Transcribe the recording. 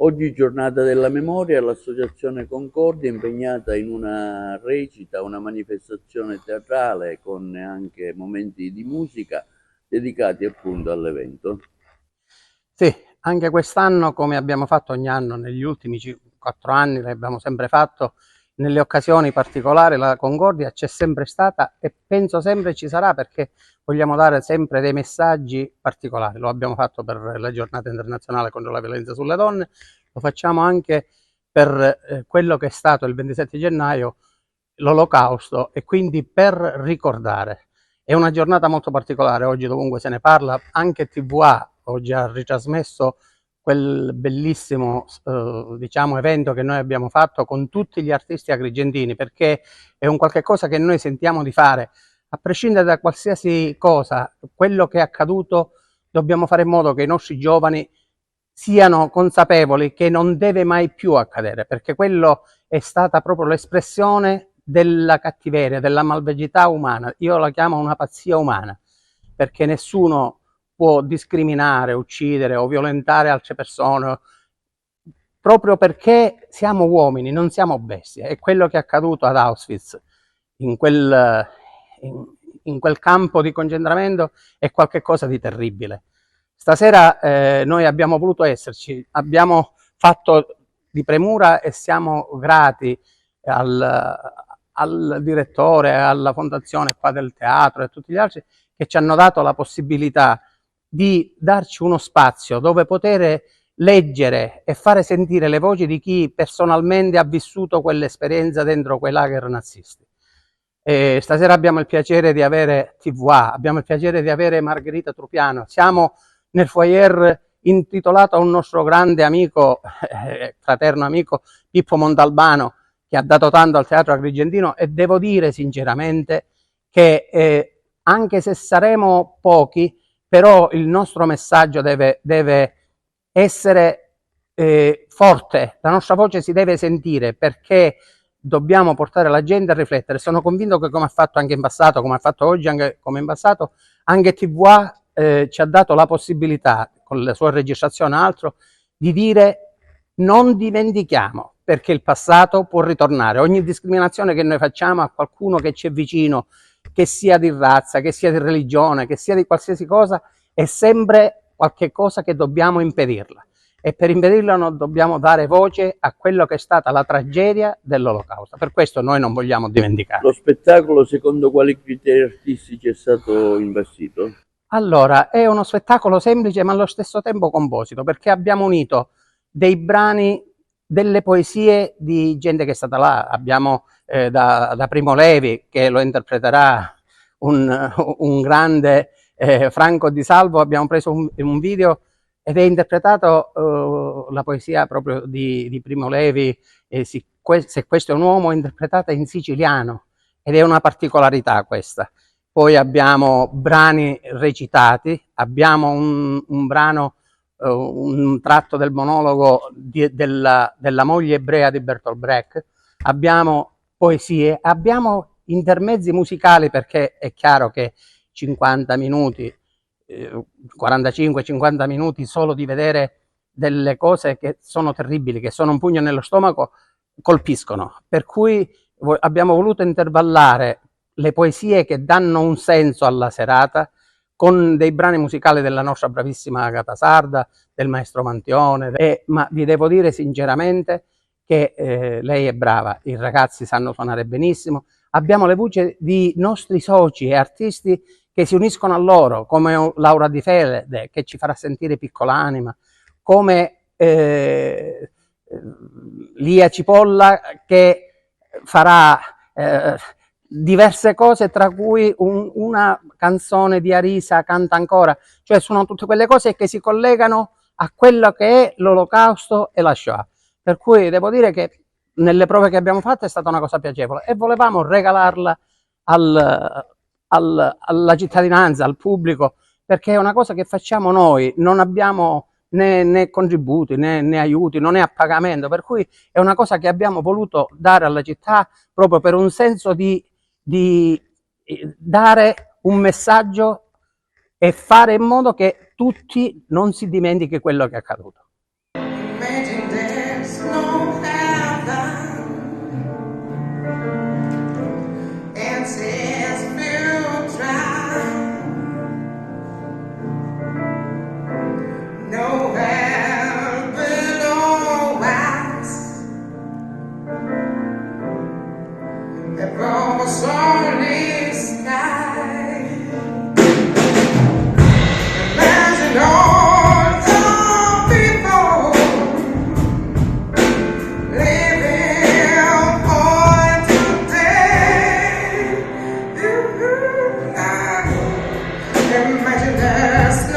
Oggi giornata della memoria, l'associazione Concordia è impegnata in una recita, una manifestazione teatrale con anche momenti di musica dedicati appunto all'evento. Sì, anche quest'anno, come abbiamo fatto ogni anno negli ultimi 4 anni, l'abbiamo sempre fatto, nelle occasioni particolari la Concordia c'è sempre stata e penso sempre ci sarà, perché vogliamo dare sempre dei messaggi particolari. Lo abbiamo fatto per la giornata internazionale contro la violenza sulle donne, lo facciamo anche per quello che è stato il 27 gennaio, l'Olocausto, e quindi per ricordare. È una giornata molto particolare, oggi dovunque se ne parla, anche TVA oggi ha ritrasmesso quel bellissimo diciamo, evento che noi abbiamo fatto con tutti gli artisti agrigentini, perché è un qualche cosa che noi sentiamo di fare, a prescindere da qualsiasi cosa. Quello che è accaduto dobbiamo fare in modo che i nostri giovani siano consapevoli che non deve mai più accadere, perché quello è stata proprio l'espressione della cattiveria, della malvagità umana. Io la chiamo una pazzia umana, perché nessuno può discriminare, uccidere o violentare altre persone, proprio perché siamo uomini, non siamo bestie. E quello che è accaduto ad Auschwitz, in quel, in quel campo di concentramento, è qualcosa di terribile. Stasera noi abbiamo voluto esserci, abbiamo fatto di premura e siamo grati al direttore, alla fondazione qua del teatro e a tutti gli altri che ci hanno dato la possibilità di darci uno spazio dove poter leggere e fare sentire le voci di chi personalmente ha vissuto quell'esperienza dentro quei lager nazisti. Stasera abbiamo il piacere di avere TVA, abbiamo il piacere di avere Margherita Trupiano, siamo nel foyer intitolato a un nostro grande amico, fraterno amico, Pippo Montalbano, che ha dato tanto al teatro agrigentino, e devo dire sinceramente che anche se saremo pochi, però il nostro messaggio deve essere forte, la nostra voce si deve sentire, perché dobbiamo portare la gente a riflettere. Sono convinto che, come ha fatto anche in passato, come ha fatto oggi, anche come in passato, anche TVA ci ha dato la possibilità, con la sua registrazione e altro, di dire non dimentichiamo, perché il passato può ritornare. Ogni discriminazione che noi facciamo a qualcuno che ci è vicino, che sia di razza, che sia di religione, che sia di qualsiasi cosa, è sempre qualche cosa che dobbiamo impedirla. E per impedirla non dobbiamo dare voce a quello che è stata la tragedia dell'Olocausto. Per questo noi non vogliamo dimenticare. Lo spettacolo secondo quali criteri artistici è stato investito? Allora, è uno spettacolo semplice ma allo stesso tempo composito, perché abbiamo unito dei brani, delle poesie di gente che è stata là. Abbiamo da Primo Levi, che lo interpreterà un grande Franco Di Salvo, abbiamo preso un video ed è interpretato la poesia proprio di Primo Levi, se questo è un uomo, interpretata in siciliano, ed è una particolarità questa. Poi abbiamo brani recitati, abbiamo un brano, un tratto del monologo della moglie ebrea di Bertolt Brecht, abbiamo poesie, abbiamo intermezzi musicali, perché è chiaro che 50 minuti, 45-50 minuti solo di vedere delle cose che sono terribili, che sono un pugno nello stomaco, colpiscono. Per cui abbiamo voluto intervallare le poesie che danno un senso alla serata con dei brani musicali della nostra bravissima Agata Sarda, del maestro Mantione, ma vi devo dire sinceramente che lei è brava, i ragazzi sanno suonare benissimo, abbiamo le voci di nostri soci e artisti che si uniscono a loro, come Laura Di Fede, che ci farà sentire Piccolanima, come Lia Cipolla, che farà diverse cose, tra cui una canzone di Arisa, Canta ancora. Cioè sono tutte quelle cose che si collegano a quello che è l'Olocausto e la Shoah. Per cui devo dire che nelle prove che abbiamo fatto è stata una cosa piacevole e volevamo regalarla alla cittadinanza, al pubblico, perché è una cosa che facciamo noi, non abbiamo né contributi né aiuti, non è a pagamento, per cui è una cosa che abbiamo voluto dare alla città proprio per un senso di dare un messaggio e fare in modo che tutti non si dimentichi quello che è accaduto. Imagine there's no heaven and tears feel dry. No hell below us. Above us only sky. Imagine all the people living for today. Imagine there's